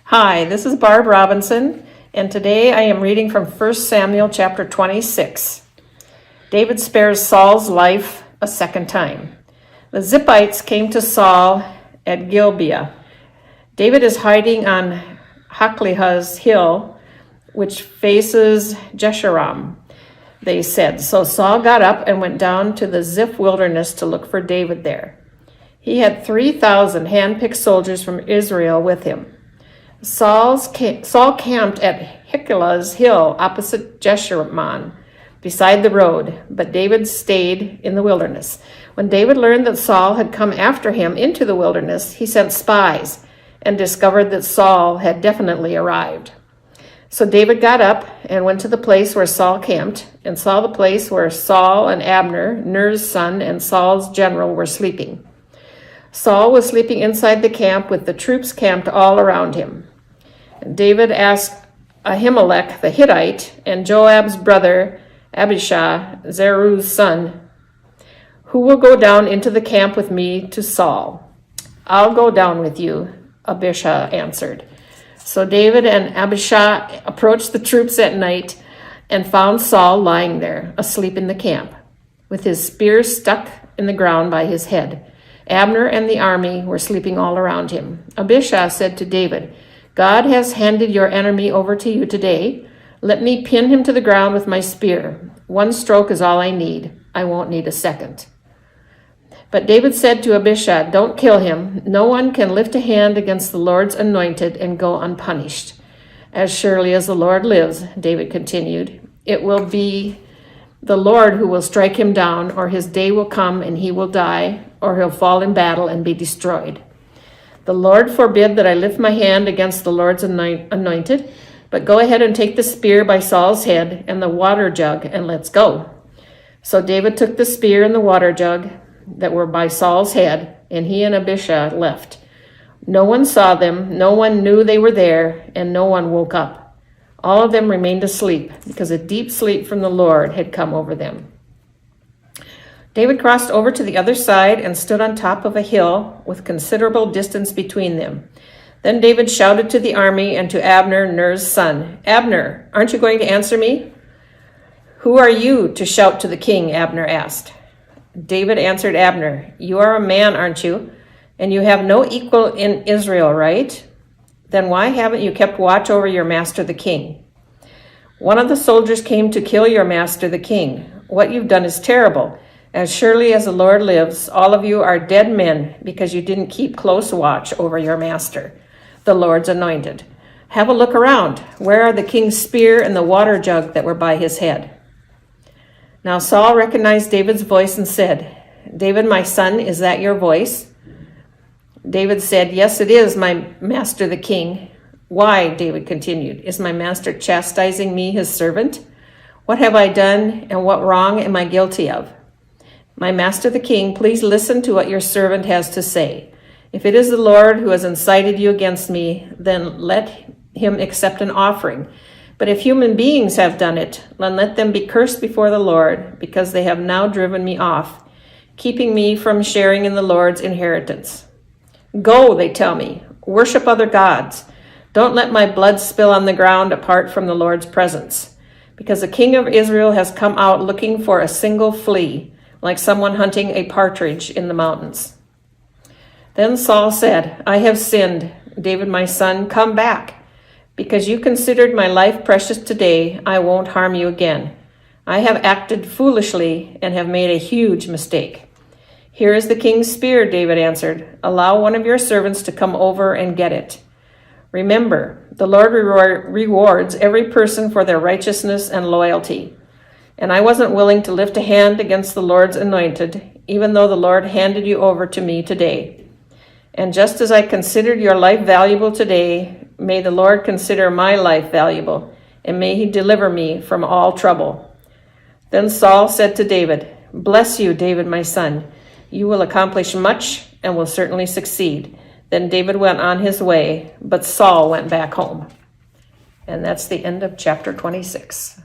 Hi, this is Barb Robinson, and today I am reading from 1 Samuel chapter 26. David spares Saul's life a second time. The Ziphites came to Saul at Gibeah. David is hiding on Hakleh's hill, which faces Jeshurun, they said. So Saul got up and went down to the Ziph wilderness to look for David there. He had 3,000 hand-picked soldiers from Israel with him. Saul camped at Hakleh's hill opposite Jeshurun, beside the road, but David stayed in the wilderness. When David learned that Saul had come after him into the wilderness, he sent spies and discovered that Saul had definitely arrived. So David got up and went to the place where Saul camped and saw the place where Saul and Abner, Ner's son and Saul's general, were sleeping. Saul was sleeping inside the camp with the troops camped all around him. David asked Ahimelech the Hittite and Joab's brother Abishai, Zeru's son, "Who will go down into the camp with me to Saul?" "I'll go down with you," Abishai answered. So David and Abishai approached the troops at night and found Saul lying there, asleep in the camp, with his spear stuck in the ground by his head. Abner and the army were sleeping all around him. Abishai said to David, "God has handed your enemy over to you today. Let me pin him to the ground with my spear. One stroke is all I need. I won't need a second." But David said to Abishai, "Don't kill him. No one can lift a hand against the Lord's anointed and go unpunished. As surely as the Lord lives," David continued, "it will be the Lord who will strike him down, or his day will come and he will die, or he'll fall in battle and be destroyed. The Lord forbid that I lift my hand against the Lord's anointed, but go ahead and take the spear by Saul's head and the water jug, and let's go." So David took the spear and the water jug that were by Saul's head, and he and Abishai left. No one saw them, no one knew they were there, and no one woke up. All of them remained asleep, because a deep sleep from the Lord had come over them. David crossed over to the other side and stood on top of a hill with considerable distance between them. Then David shouted to the army and to Abner, Ner's son, "Abner, aren't you going to answer me?" "Who are you to shout to the king?" Abner asked. David answered Abner, "You are a man, aren't you? And you have no equal in Israel, right? Then why haven't you kept watch over your master the king? One of the soldiers came to kill your master the king. What you've done is terrible. As surely as the Lord lives, all of you are dead men because you didn't keep close watch over your master, the Lord's anointed. Have a look around. Where are the king's spear and the water jug that were by his head?" Now Saul recognized David's voice and said, "David, my son, is that your voice?" David said, "Yes, it is, my master the king." "Why?" David continued. "Is my master chastising me, his servant? What have I done, and what wrong am I guilty of? My master the king, please listen to what your servant has to say. If it is the Lord who has incited you against me, then let him accept an offering. But if human beings have done it, then let them be cursed before the Lord, because they have now driven me off, keeping me from sharing in the Lord's inheritance. Go, they tell me, worship other gods. Don't let my blood spill on the ground apart from the Lord's presence, because the king of Israel has come out looking for a single flea, like someone hunting a partridge in the mountains." Then Saul said, "I have sinned. David, my son, come back. Because you considered my life precious today, I won't harm you again. I have acted foolishly and have made a huge mistake." "Here is the king's spear," David answered. "Allow one of your servants to come over and get it. Remember, the Lord rewards every person for their righteousness and loyalty. And I wasn't willing to lift a hand against the Lord's anointed, even though the Lord handed you over to me today. And just as I considered your life valuable today, may the Lord consider my life valuable, and may he deliver me from all trouble." Then Saul said to David, "Bless you, David, my son. You will accomplish much and will certainly succeed." Then David went on his way, but Saul went back home. And that's the end of chapter 26.